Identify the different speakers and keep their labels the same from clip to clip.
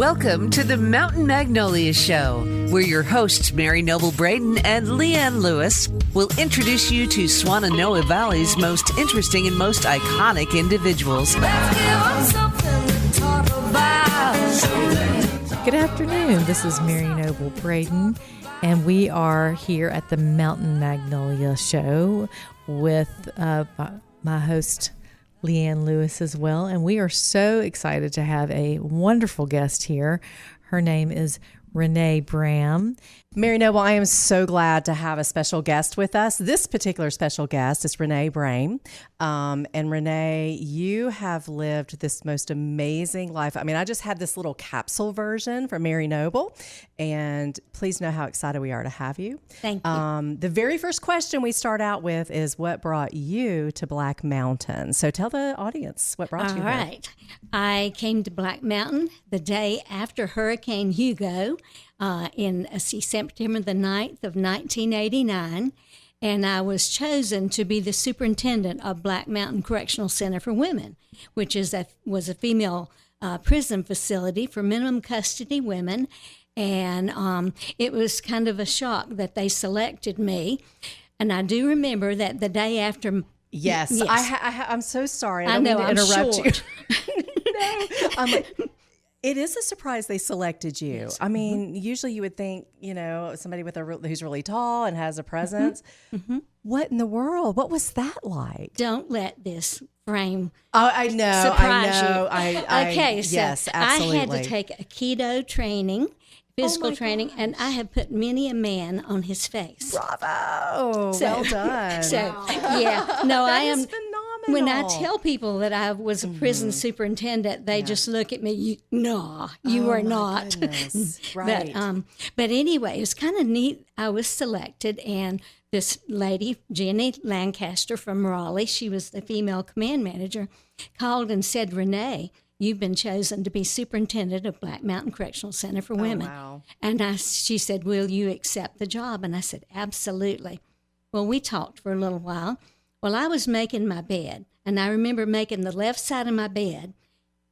Speaker 1: Welcome to the Mountain Magnolia Show, where your hosts, Mary Noble Braden and Leanne Lewis, will introduce you to Swannanoa Valley's most interesting and most iconic individuals.
Speaker 2: Good afternoon. This is Mary Noble Braden, and we are here at the Mountain Magnolia Show with my host, Leanne Lewis, as well. And we are so excited to have a wonderful guest here. Her name is Renae Brame.
Speaker 3: Mary Noble, I am so glad to have a special guest with us. This particular special guest is Renae Brame. And Renae, you have lived this most amazing life. I mean, I just had this little capsule version for Mary Noble, and please know how excited we are to have you.
Speaker 4: Thank you.
Speaker 3: The very first question we start out with is what brought you to Black Mountain? So tell the audience what brought you here.
Speaker 4: All right. I came to Black Mountain the day after Hurricane Hugo in September the 9th of 1989, and I was chosen to be the superintendent of Black Mountain Correctional Center for Women, which was a female prison facility for minimum custody women. And it was kind of a shock that they selected me. And I do remember that the day after.
Speaker 3: Yes. I'm so sorry.
Speaker 4: I know,
Speaker 3: mean to interrupt
Speaker 4: short.
Speaker 3: you. No. I'm like, it is a surprise they selected you.
Speaker 4: Yes.
Speaker 3: I mean, usually you would think, somebody who's really tall and has a presence. Mm-hmm. What in the world? What was that like?
Speaker 4: Don't let this frame
Speaker 3: I know.
Speaker 4: surprise
Speaker 3: you.
Speaker 4: Okay, so
Speaker 3: yes, absolutely.
Speaker 4: I had to take a keto training, physical training, and I have put many a man on his face.
Speaker 3: Bravo! Well done.
Speaker 4: I am
Speaker 3: phenomenal.
Speaker 4: When I tell people that I was a prison superintendent, they just look at me. You are not.
Speaker 3: Right.
Speaker 4: But anyway, it was kind of neat. I was selected, and this lady, Jenny Lancaster from Raleigh, she was the female command manager, called and said, "Renae, you've been chosen to be superintendent of Black Mountain Correctional Center for Women."
Speaker 3: Wow.
Speaker 4: And she said, "Will you accept the job?" And I said, "Absolutely." Well, we talked for a little while. Well, I was making my bed, and I remember making the left side of my bed,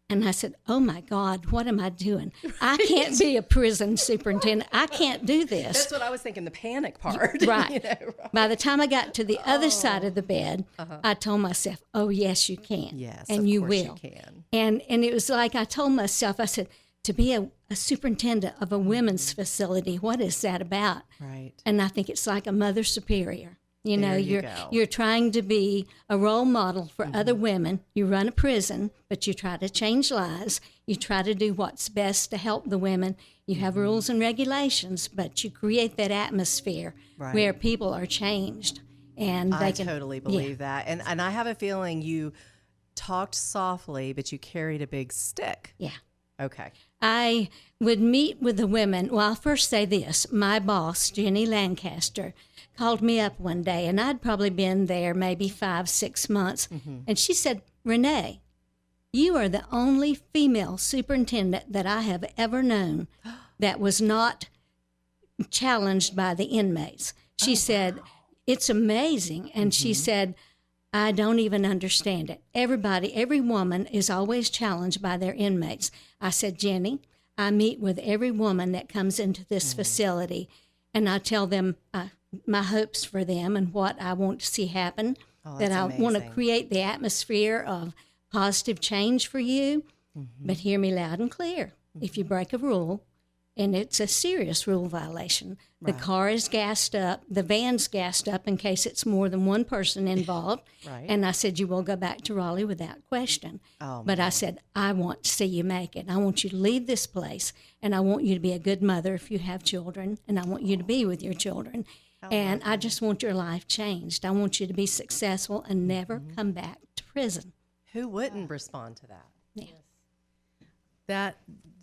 Speaker 4: and I said, "Oh, my God, what am I doing? I can't be a prison superintendent. I can't do this."
Speaker 3: That's what I was thinking, the panic part.
Speaker 4: Right. By the time I got to the other side of the bed, I told myself, "Oh, yes, you can.
Speaker 3: Yes,
Speaker 4: and
Speaker 3: of
Speaker 4: you
Speaker 3: course
Speaker 4: will."
Speaker 3: You can.
Speaker 4: And it was like I told myself, I said, to be a superintendent of a women's facility, what is that about?
Speaker 3: Right.
Speaker 4: And I think it's like a mother superior.
Speaker 3: Go.
Speaker 4: You're trying to be a role model for other women. You run a prison, but you try to change lives. You try to do what's best to help the women. You have rules and regulations, but you create that atmosphere where people are changed. And
Speaker 3: I totally believe that. And I have a feeling you talked softly, but you carried a big stick.
Speaker 4: Yeah.
Speaker 3: Okay.
Speaker 4: I would meet with the women. Well, I'll first say this. My boss, Jenny Lancaster, called me up one day, and I'd probably been there maybe 5-6 months. And she said, "Renae, you are the only female superintendent that I have ever known that was not challenged by the inmates." She said, "It's amazing." And she said, "I don't even understand it. Every woman is always challenged by their inmates." I said, "Jenny, I meet with every woman that comes into this facility, and I tell them my hopes for them and what I want to see happen, that I want to create the atmosphere of positive change for you. But hear me loud and clear. If you break a rule, and it's a serious rule violation, the car is gassed up, the van's gassed up in case it's more than one person involved." And I said, "You will go back to Raleigh without question." But I said, "I want to see you make it. I want you to leave this place, and I want you to be a good mother if you have children, and I want you to be with your children. And I just want your life changed. I want you to be successful and never come back to prison."
Speaker 3: Who wouldn't respond to that?
Speaker 4: Yeah.
Speaker 2: That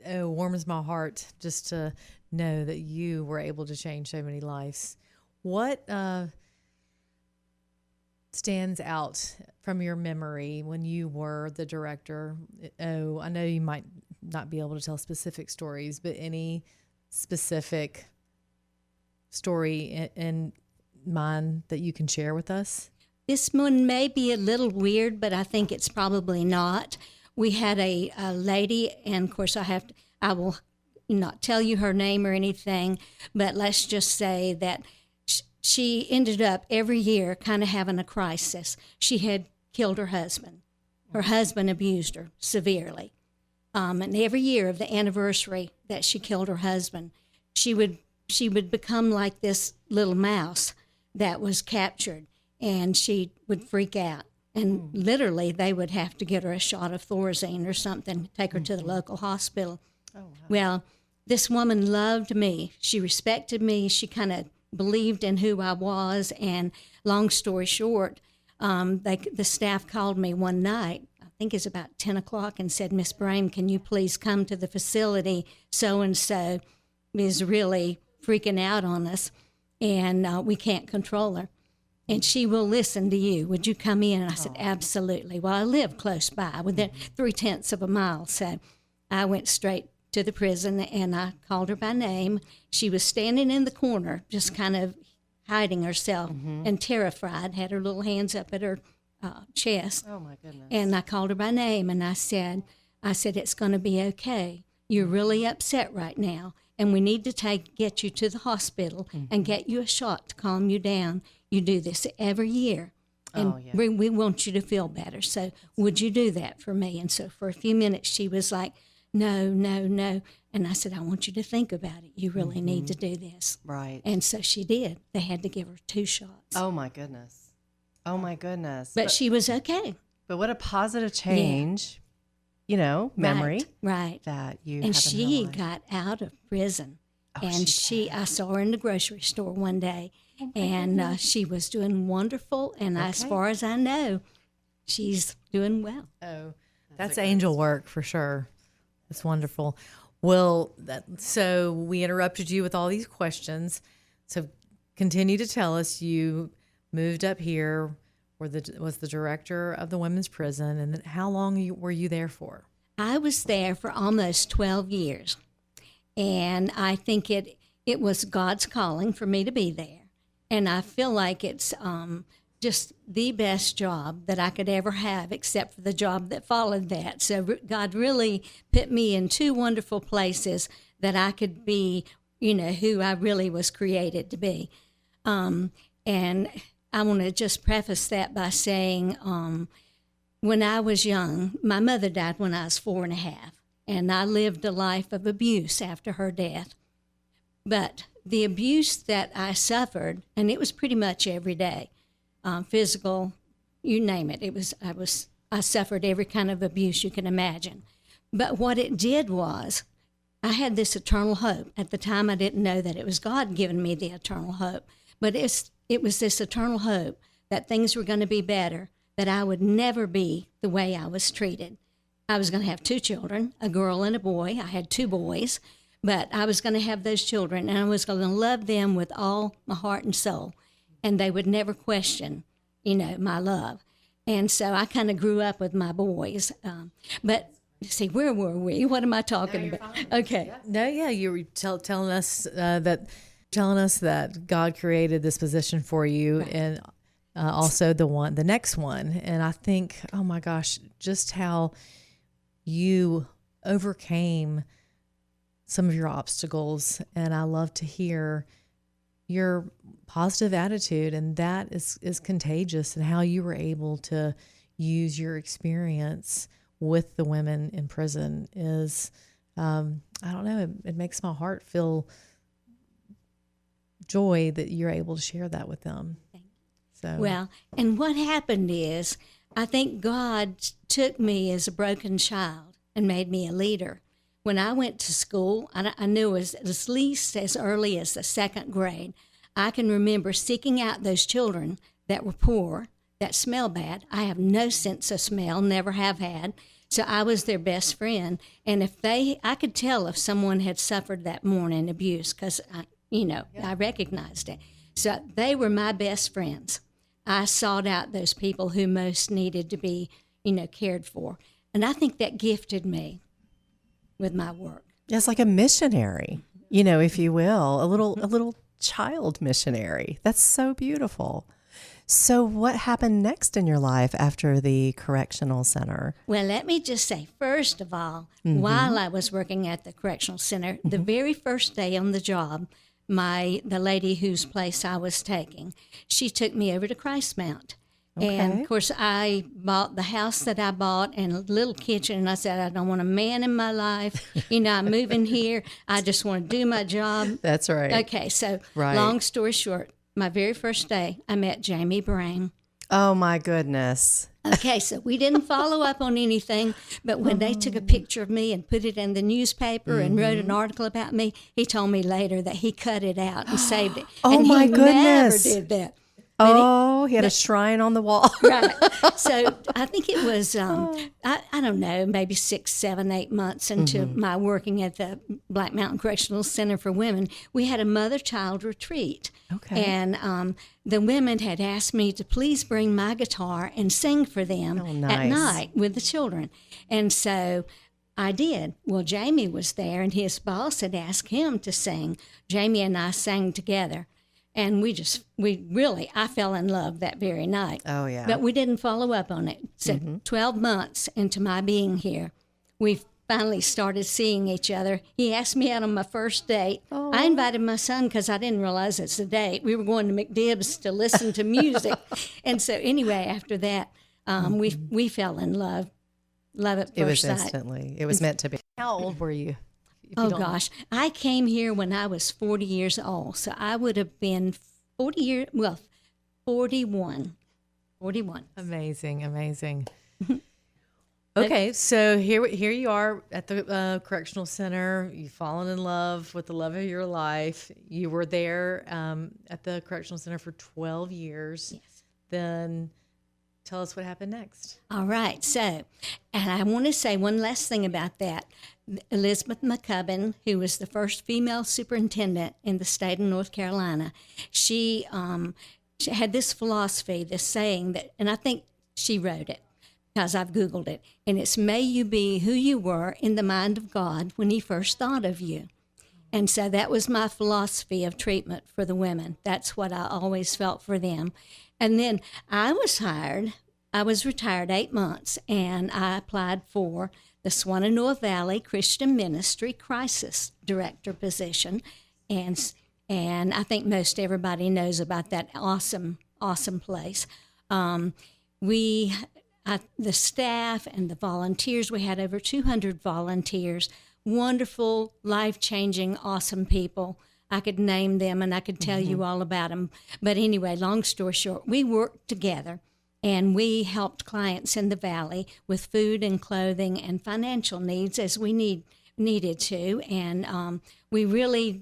Speaker 2: warms my heart just to know that you were able to change so many lives. What stands out from your memory when you were the director? I know you might not be able to tell specific stories, but any specific story in mind that you can share with us?
Speaker 4: This one may be a little weird, but I think it's probably not. We had a lady, and of course I I will not tell you her name or anything, but let's just say that she ended up every year kind of having a crisis. She had killed her husband. Her husband abused her severely. And every year of the anniversary that she killed her husband, she would become like this little mouse that was captured, and she would freak out. And literally, they would have to get her a shot of Thorazine or something, take her to the local hospital. Oh, wow. Well, this woman loved me. She respected me. She kind of believed in who I was. And long story short, the staff called me one night, I think it's about 10 o'clock, and said, Miss Brame, can you please come to the facility? So-and-so is really freaking out on us, and we can't control her. And she will listen to you. Would you come in? And I said, absolutely. Well, I live close by, within 0.3 of a mile. So I went straight to the prison, and I called her by name. She was standing in the corner, just kind of hiding herself and terrified, had her little hands up at her chest.
Speaker 3: Oh, my goodness.
Speaker 4: And I called her by name, and I said, it's going to be okay. You're really upset right now, and we need to get you to the hospital and get you a shot to calm you down. You do this every year, and we want you to feel better. So would you do that for me? And so for a few minutes, she was like, no, no, no. And I said, I want you to think about it. You really need to do this.
Speaker 3: Right.
Speaker 4: And so she did. They had to give her 2 shots.
Speaker 3: Oh, my goodness. Oh, my goodness.
Speaker 4: But she was okay.
Speaker 3: But what a positive change, memory.
Speaker 4: Right.
Speaker 3: That you
Speaker 4: and
Speaker 3: have in
Speaker 4: she
Speaker 3: her life.
Speaker 4: got out of prison.
Speaker 3: Oh,
Speaker 4: And I saw her in the grocery store one day, and she was doing wonderful. And as far as I know, she's doing well.
Speaker 2: Oh, that's angel work for sure. That's wonderful. Well, so we interrupted you with all these questions. So continue to tell us. You moved up here, was the director of the women's prison, and then how long were you there for?
Speaker 4: I was there for almost 12 years. And I think it was God's calling for me to be there. And I feel like it's just the best job that I could ever have, except for the job that followed that. So God really put me in 2 wonderful places that I could be, who I really was created to be. And I want to just preface that by saying when I was young, my mother died when I was 4.5. And I lived a life of abuse after her death. But the abuse that I suffered, and it was pretty much every day, physical, you name it. I suffered every kind of abuse you can imagine. But what it did was, I had this eternal hope. At the time, I didn't know that it was God giving me the eternal hope. But it was this eternal hope that things were going to be better, that I would never be the way I was treated. I was going to have 2 children, a girl and a boy. I had 2 boys, but I was going to have those children, and I was going to love them with all my heart and soul, and they would never question, my love. And so I kind of grew up with my boys. But see, where were we? What am I talking about? Fine. Okay.
Speaker 2: Yeah. You were telling us that God created this position for you, right. And also the next one. And I think, oh my gosh, just how you overcame some of your obstacles, and I love to hear your positive attitude, and that is contagious, and how you were able to use your experience with the women in prison is, I don't know, it makes my heart feel joy that you're able to share that with them. So
Speaker 4: well, and what happened is, I think God took me as a broken child and made me a leader. When I went to school, I knew at least as early as the 2nd grade, I can remember seeking out those children that were poor, that smell bad. I have no sense of smell, never have had. So I was their best friend. And I could tell if someone had suffered that morning abuse, because, I recognized it. So they were my best friends. I sought out those people who most needed to be, cared for. And I think that gifted me with my work.
Speaker 3: It's like a missionary, if you will, a little child missionary. That's so beautiful. So what happened next in your life after the correctional center?
Speaker 4: Well, let me just say, first of all, while I was working at the correctional center, the very first day on the job, the lady whose place I was taking, she took me over to Christmount.
Speaker 3: Okay.
Speaker 4: And, of course, I bought the house that I bought and a little kitchen, and I said, I don't want a man in my life. I'm moving here. I just want to do my job.
Speaker 3: That's right.
Speaker 4: Okay, so
Speaker 3: Right.
Speaker 4: long story short, my very first day, I met Renae Brame.
Speaker 3: Oh, my goodness.
Speaker 4: Okay, so we didn't follow up on anything, but when they took a picture of me and put it in the newspaper and wrote an article about me, he told me later that he cut it out and saved it.
Speaker 3: Oh,
Speaker 4: and
Speaker 3: my
Speaker 4: he
Speaker 3: goodness.
Speaker 4: never did that.
Speaker 3: Oh, he had a shrine on the wall.
Speaker 4: Right. So I think it was, I don't know, maybe 6, 7, 8 months into my working at the Black Mountain Correctional Center for Women, we had a mother-child retreat.
Speaker 3: Okay.
Speaker 4: And the women had asked me to please bring my guitar and sing for them at
Speaker 3: nice.
Speaker 4: night with the children. And so I did. Well, Jamie was there, and his boss had asked him to sing. Jamie and I sang together. And I fell in love that very night.
Speaker 3: Oh, yeah.
Speaker 4: But we didn't follow up on it. So 12 months into my being here, we finally started seeing each other. He asked me out on my first date.
Speaker 3: Oh.
Speaker 4: I invited my son because I didn't realize it's a date. We were going to McDib's to listen to music. And so anyway, after that, we fell in love. Love at first sight.
Speaker 3: It was instantly. It was meant to be. How old were you?
Speaker 4: Oh, gosh. I came here when I was 40 years old. So I would have been 41. 41.
Speaker 2: Amazing. Okay, so here you are at the correctional center. You've fallen in love with the love of your life. You were there at the correctional center for 12 years.
Speaker 4: Yes.
Speaker 2: Then tell us what happened next.
Speaker 4: All right. So, and I want to say one last thing about that. Elizabeth McCubbin, who was the first female superintendent in the state of North Carolina, she had this philosophy, this saying that, and I think she wrote it because I've Googled it, and it's, may you be who you were in the mind of God when he first thought of you. And so that was my philosophy of treatment for the women. That's what I always felt for them. And then I was hired. I was retired 8 months, and I applied for the Swannanoa Valley Christian Ministry Crisis Director position. And I think most everybody knows about that awesome place. The staff and the volunteers, we had over 200 volunteers, wonderful, life-changing, awesome people. I could name them and I could tell you all about them. But anyway, long story short, we worked together and we helped clients in the valley with food and clothing and financial needs as we needed to. And we really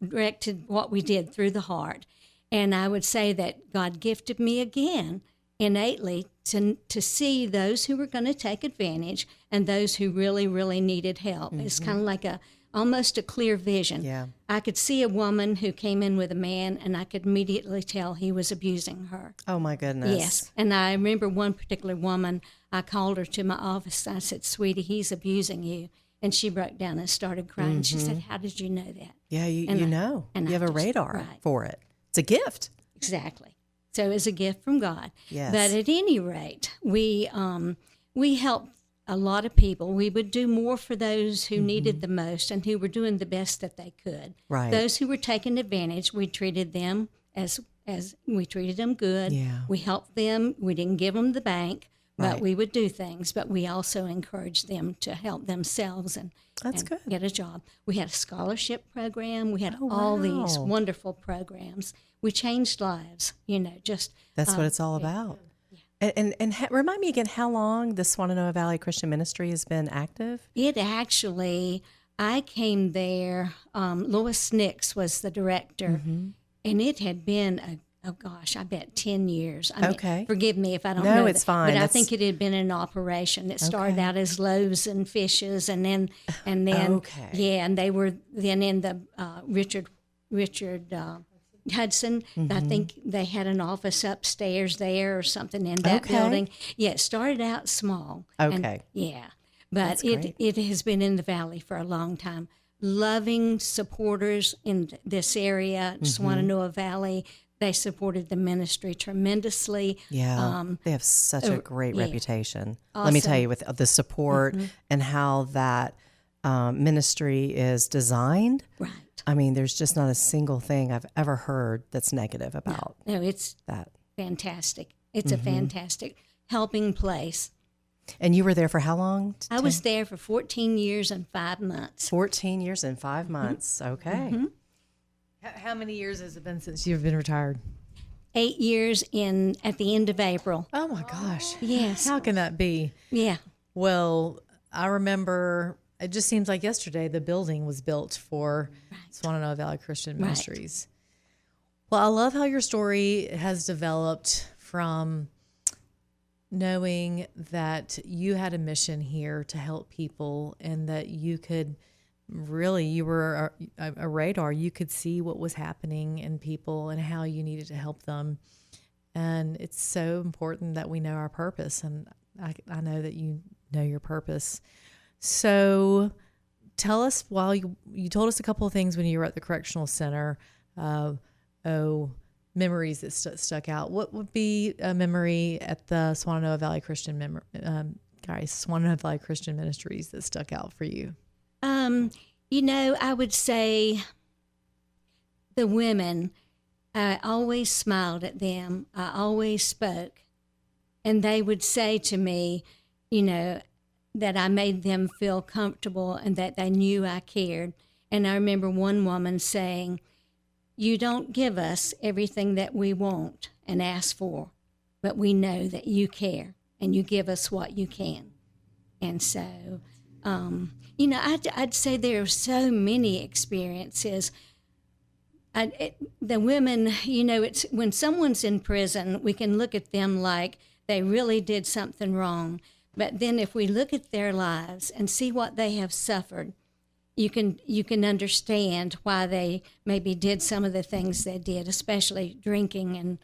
Speaker 4: directed what we did through the heart. And I would say that God gifted me again innately to see those who were going to take advantage and those who really, really needed help. It's kind of like almost a clear vision.
Speaker 3: Yeah.
Speaker 4: I could see a woman who came in with a man, and I could immediately tell he was abusing her.
Speaker 3: Oh, my goodness.
Speaker 4: Yes. And I remember one particular woman, I called her to my office. I said, sweetie, he's abusing you. And she broke down and started crying. She said, how did you know that?
Speaker 3: Yeah, you know.
Speaker 4: and
Speaker 3: You
Speaker 4: I
Speaker 3: have a
Speaker 4: just-
Speaker 3: radar
Speaker 4: right.
Speaker 3: for it. It's a gift.
Speaker 4: Exactly. So it was a gift from God.
Speaker 3: Yes.
Speaker 4: But at any rate, we helped a lot of people. We would do more for those who needed the most and who were doing the best that they could.
Speaker 3: Right.
Speaker 4: Those who were taking advantage, we treated them as we treated them good.
Speaker 3: Yeah.
Speaker 4: We helped them. We didn't give them the bank, but
Speaker 3: Right.
Speaker 4: we would do things. But we also encouraged them to help themselves and
Speaker 3: That's good.
Speaker 4: get a job. We had a scholarship program. We had all
Speaker 3: wow.
Speaker 4: these wonderful programs. We changed lives, just.
Speaker 3: That's what it's all about. And remind me again how long the Swannanoa Valley Christian Ministry has been active?
Speaker 4: It actually, I came there, Lois Nix was the director, and it had been, I bet 10 years. I mean,
Speaker 3: Okay.
Speaker 4: forgive me if I don't
Speaker 3: No,
Speaker 4: know.
Speaker 3: it's fine.
Speaker 4: But I
Speaker 3: That's-
Speaker 4: think it had been in operation. It started
Speaker 3: Okay.
Speaker 4: out as loaves and fishes, and then
Speaker 3: Okay.
Speaker 4: yeah, and they were then in the Richard Hudson. I think they had an office upstairs there or something in that
Speaker 3: Okay.
Speaker 4: building. Yeah, it started out small. and-
Speaker 3: Okay.
Speaker 4: yeah, but
Speaker 3: That's great.
Speaker 4: it has been in the valley for a long time. Loving supporters in this area, Swannanoa Valley. They supported the ministry tremendously.
Speaker 3: Yeah, they have such a great reputation.
Speaker 4: Awesome.
Speaker 3: Let me tell you, with the support and how that ministry is designed.
Speaker 4: Right.
Speaker 3: I mean, there's just not a single thing I've ever heard that's negative about
Speaker 4: No, it's
Speaker 3: that.
Speaker 4: fantastic. It's a fantastic helping place.
Speaker 3: And you were there for how long?
Speaker 4: I was there for 14 years and 5 months.
Speaker 3: 14 years and 5 months. Okay.
Speaker 2: How many years has it been since you've been retired?
Speaker 4: 8 years at the end of April.
Speaker 2: Oh my gosh.
Speaker 4: Yes.
Speaker 2: How can that be?
Speaker 4: Yeah.
Speaker 2: Well, I remember it just seems like yesterday the building was built for Swannanoa Valley Christian Ministries. Well, I love how your story has developed from knowing that you had a mission here to help people and that you could really, you were a radar. You could see what was happening in people and how you needed to help them. And it's so important that we know our purpose. And I know that you know your purpose. So tell us, while you told us a couple of things when you were at the correctional center, memories that stuck out. What would be a memory at the Swannanoa Valley Swannanoa Valley Christian Ministries that stuck out for you?
Speaker 4: I would say the women, I always smiled at them. I always spoke. And they would say to me, that I made them feel comfortable and that they knew I cared. And I remember one woman saying, "You don't give us everything that we want and ask for, but we know that you care and you give us what you can." And so, I'd say there are so many experiences. The women, it's when someone's in prison, we can look at them like they really did something wrong. But then if we look at their lives and see what they have suffered, you can understand why they maybe did some of the things they did, especially drinking and,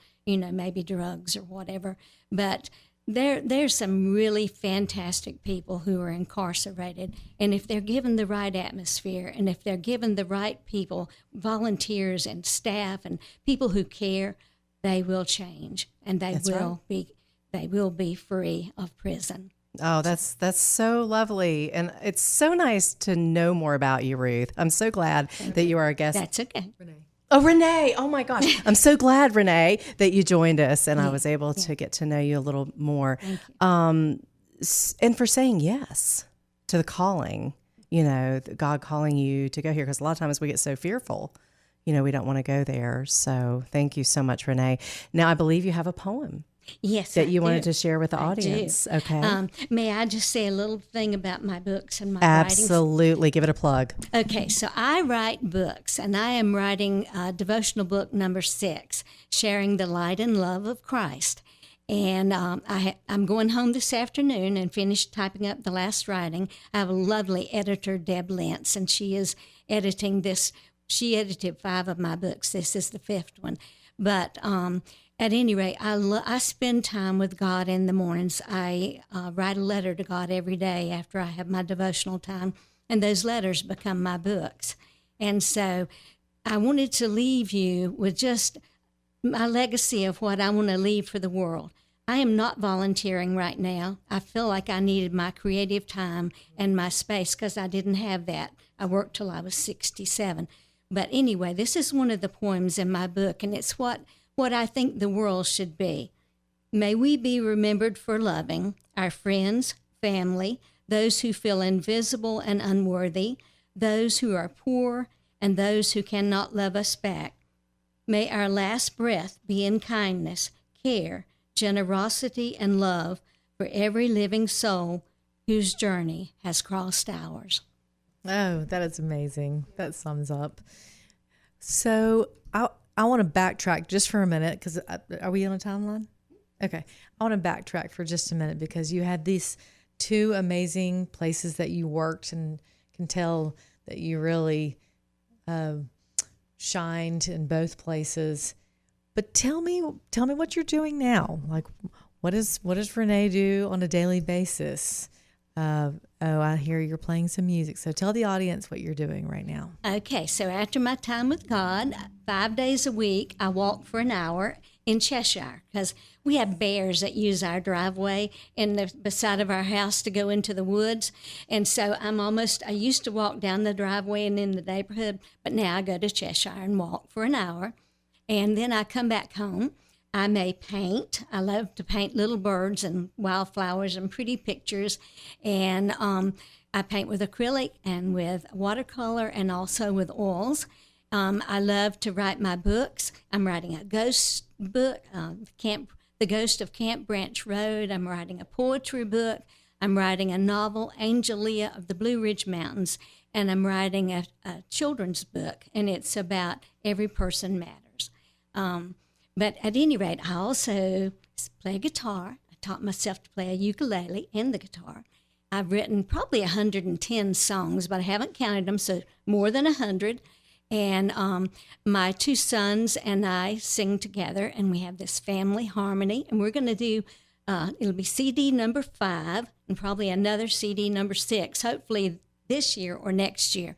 Speaker 4: maybe drugs or whatever. But there's some really fantastic people who are incarcerated. And if they're given the right atmosphere and if they're given the right people, volunteers and staff and people who care, they will change and they will be free of prison.
Speaker 3: Oh, that's so lovely. And it's so nice to know more about you, Ruth. I'm so glad that you are a guest.
Speaker 4: That's okay.
Speaker 2: Renae.
Speaker 3: Oh, Renae. Oh, my gosh. I'm so glad, Renae, that you joined us and I was able to get to know you a little more.
Speaker 4: Thank you.
Speaker 3: And for saying yes to the calling, God calling you to go here. Because a lot of times we get so fearful, we don't want to go there. So thank you so much, Renae. Now, I believe you have a poem.
Speaker 4: Yes,
Speaker 3: that you wanted
Speaker 4: do.
Speaker 3: to share with the
Speaker 4: I
Speaker 3: audience.
Speaker 4: do.
Speaker 3: Okay.
Speaker 4: May I just say a little thing about my books and my
Speaker 3: Absolutely. Give it a plug.
Speaker 4: Okay, so I write books, and I am writing devotional book number 6, Sharing the Light and Love of Christ. And I'm going home this afternoon and finish typing up the last writing. I have a lovely editor, Deb Lentz, and she is editing this. She edited 5 of my books. This is the 5th one. But at any rate, I spend time with God in the mornings. I write a letter to God every day after I have my devotional time, and those letters become my books. And so I wanted to leave you with just my legacy of what I want to leave for the world. I am not volunteering right now. I feel like I needed my creative time and my space because I didn't have that. I worked till I was 67. But anyway, this is one of the poems in my book, and it's what I think the world should be. May we be remembered for loving our friends, family, those who feel invisible and unworthy, those who are poor, and those who cannot love us back. May our last breath be in kindness, care, generosity, and love for every living soul whose journey has crossed ours.
Speaker 2: Oh, that is amazing. That sums up. So I want to backtrack just for a minute because are we on a timeline? Okay. I want to backtrack for just a minute because you had these 2 amazing places that you worked and can tell that you really shined in both places. But tell me what you're doing now. Like, what does Renae do on a daily basis? I hear you're playing some music. So tell the audience what you're doing right now.
Speaker 4: Okay, so after my time with God, 5 days a week, I walk for an hour in Cheshire because we have bears that use our driveway in the beside of our house to go into the woods. And so I used to walk down the driveway and in the neighborhood, but now I go to Cheshire and walk for an hour. And then I come back home. I may paint. I love to paint little birds and wildflowers and pretty pictures. And I paint with acrylic and with watercolor and also with oils. I love to write my books. I'm writing a ghost book, The Ghost of Camp Branch Road. I'm writing a poetry book. I'm writing a novel, Angelia of the Blue Ridge Mountains. And I'm writing a children's book, and it's about every person matters. But at any rate, I also play guitar. I taught myself to play a ukulele and the guitar. I've written probably 110 songs, but I haven't counted them, so more than 100. And my two sons and I sing together, and we have this family harmony. And we're going to do, it'll be CD number 5 and probably another CD number 6, hopefully this year or next year.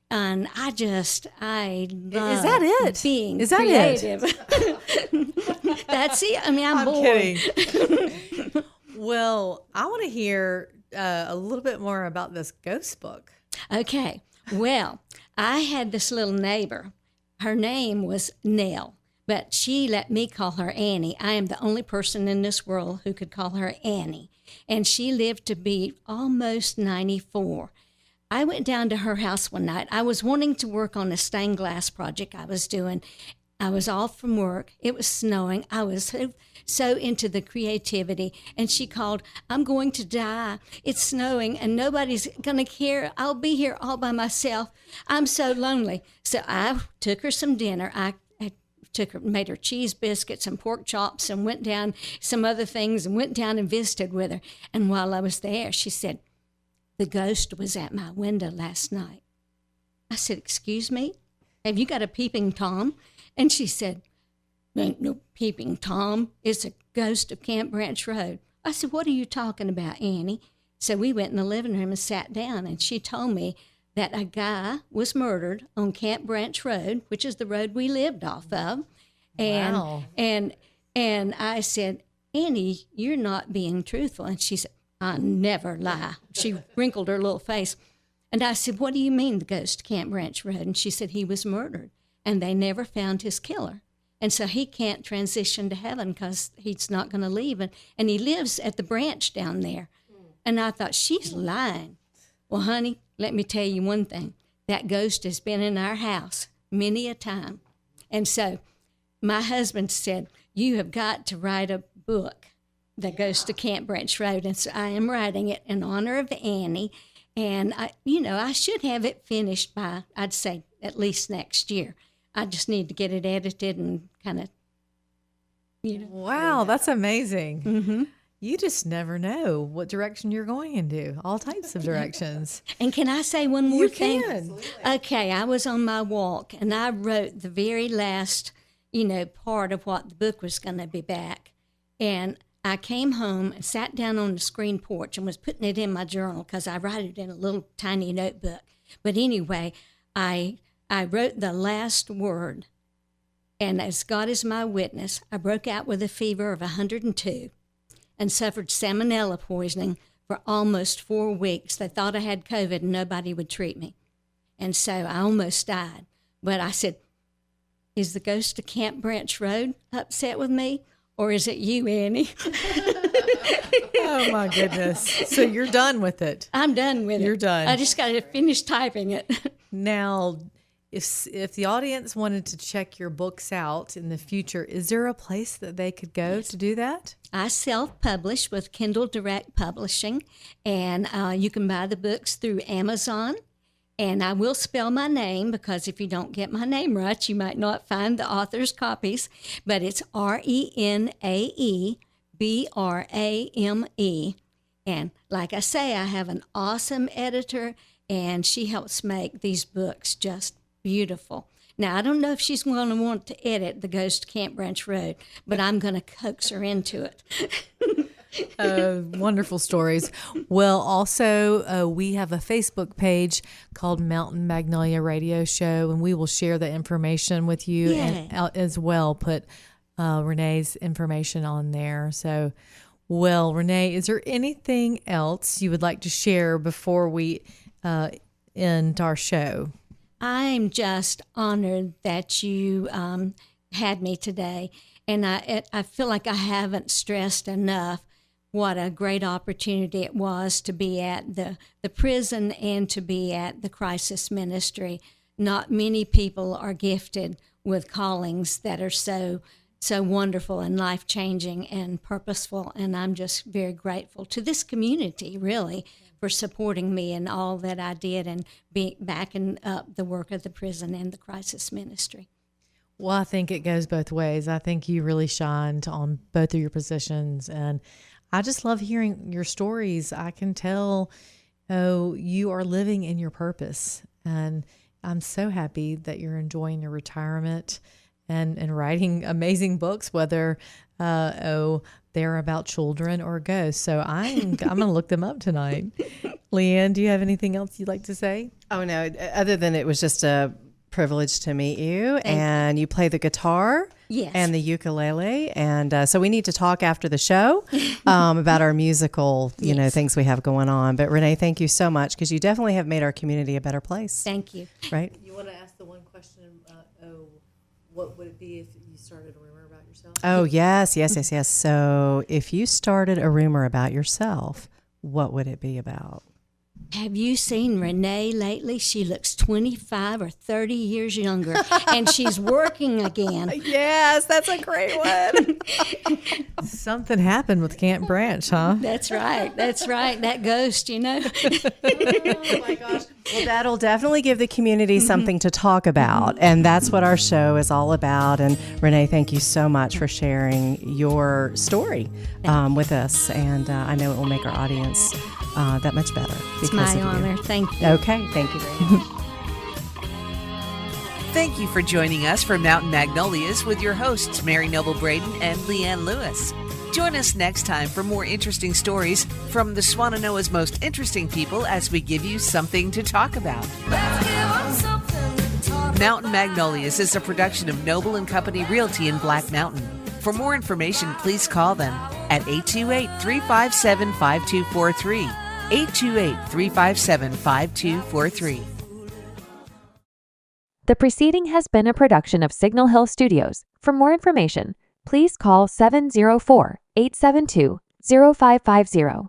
Speaker 4: And I love
Speaker 2: Is that it?
Speaker 4: Being
Speaker 2: Is that
Speaker 4: creative.
Speaker 2: it?
Speaker 4: That's it. I mean, I'm bored.
Speaker 2: Kidding. Well, I want to hear a little bit more about this ghost book.
Speaker 4: Okay. Well, I had this little neighbor. Her name was Nell, but she let me call her Annie. I am the only person in this world who could call her Annie. And she lived to be almost 94. I went down to her house one night. I was wanting to work on a stained glass project I was doing. I was off from work. It was snowing. I was so into the creativity. And she called, I'm going to die. It's snowing and nobody's going to care. I'll be here all by myself. I'm so lonely. So I took her some dinner. I made her cheese biscuits and pork chops and went down some other things and went down and visited with her. And while I was there, she said, the ghost was at my window last night. I said, excuse me? Have you got a peeping Tom? And she said, ain't no peeping Tom. It's a ghost of Camp Branch Road. I said, what are you talking about, Annie? So we went in the living room and sat down, and she told me that a guy was murdered on Camp Branch Road, which is the road we lived off of. And,
Speaker 2: Wow.
Speaker 4: And I said, Annie, you're not being truthful. And she said, I never lie. She wrinkled her little face. And I said, what do you mean, the ghost of Camp Branch Road? And she said, he was murdered, and they never found his killer. And so he can't transition to heaven because he's not going to leave. And he lives at the branch down there. And I thought, she's lying. Well, honey, let me tell you one thing. That ghost has been in our house many a time. And so my husband said, you have got to write a book that goes to Camp Branch Road. And so I am writing it in honor of Annie. And, I should have it finished by, I'd say, at least next year. I just need to get it edited and kind of,
Speaker 2: Wow, that's amazing.
Speaker 4: Mm-hmm.
Speaker 2: You just never know what direction you're going into, all types of directions.
Speaker 4: And can I say one more
Speaker 2: You
Speaker 4: thing?
Speaker 2: can.
Speaker 4: Okay, I was on my walk, and I wrote the very last, part of what the book was going to be back. And I came home and sat down on the screen porch and was putting it in my journal because I write it in a little tiny notebook. But anyway, I wrote the last word, and as God is my witness, I broke out with a fever of 102 and suffered salmonella poisoning for almost 4 weeks. They thought I had COVID and nobody would treat me. And so I almost died. But I said, is the ghost of Camp Branch Road upset with me? Or is it you, Annie?
Speaker 2: Oh, my goodness. So you're done with it.
Speaker 4: I'm done with it.
Speaker 2: You're done.
Speaker 4: I just got to finish typing it.
Speaker 2: Now, if the audience wanted to check your books out in the future, is there a place that they could go to do that?
Speaker 4: I self-publish with Kindle Direct Publishing, and you can buy the books through Amazon. And I will spell my name because if you don't get my name right, you might not find the author's copies. But it's Renae Brame. And like I say, I have an awesome editor, and she helps make these books just beautiful. Now, I don't know if she's going to want to edit The Ghost of Camp Branch Road, but I'm going to coax her into it.
Speaker 2: Wonderful stories. Well, also, we have a Facebook page called Mountain Magnolia Radio Show, and we will share the information with you and as well put Renae's information on there. So, well, Renae, is there anything else you would like to share before we end our show?
Speaker 4: I'm just honored that you had me today, and I feel like I haven't stressed enough what a great opportunity it was to be at the prison and to be at the crisis ministry. Not many people are gifted with callings that are so wonderful and life-changing and purposeful, and I'm just very grateful to this community, really, for supporting me in all that I did and backing up the work of the prison and the crisis ministry.
Speaker 2: Well, I think it goes both ways. I think you really shined on both of your positions, and I just love hearing your stories. I can tell you are living in your purpose, and I'm so happy that you're enjoying your retirement and writing amazing books, whether they're about children or ghosts. So I'm going to look them up tonight. Leanne, do you have anything else you'd like to say?
Speaker 3: Oh, no, other than it was just a privilege to meet you. And you play the guitar and the ukulele. And so we need to talk after the show about our musical, things we have going on. But Renae, thank you so much, because you definitely have made our community a better place.
Speaker 4: Thank you.
Speaker 3: Right?
Speaker 2: You want to ask the one question, what would it be if you started a rumor about yourself?
Speaker 3: Oh, yes. So if you started a rumor about yourself, what would it be about?
Speaker 4: Have you seen Renae lately? She looks 25 or 30 years younger, and she's working again.
Speaker 3: Yes, that's a great one.
Speaker 2: Something happened with Camp Branch, huh?
Speaker 4: That's right. That ghost,
Speaker 3: Oh, my gosh. Well, that'll definitely give the community something to talk about, and that's what our show is all about. And Renae, thank you so much for sharing your story with us, and I know it will make our audience that much better.
Speaker 4: It's my honor. Thank you.
Speaker 3: Okay, thank you very much.
Speaker 1: Thank you for joining us for Mountain Magnolias with your hosts, Mary Noble Braden and Leanne Lewis. Join us next time for more interesting stories from the Swannanoa's most interesting people as we give you something to talk about. Mountain Magnolias is a production of Noble & Company Realty in Black Mountain. For more information, please call them at 828-357-5243. 828-357-5243.
Speaker 5: The preceding has been a production of Signal Hill Studios. For more information, please call 704-872-0550.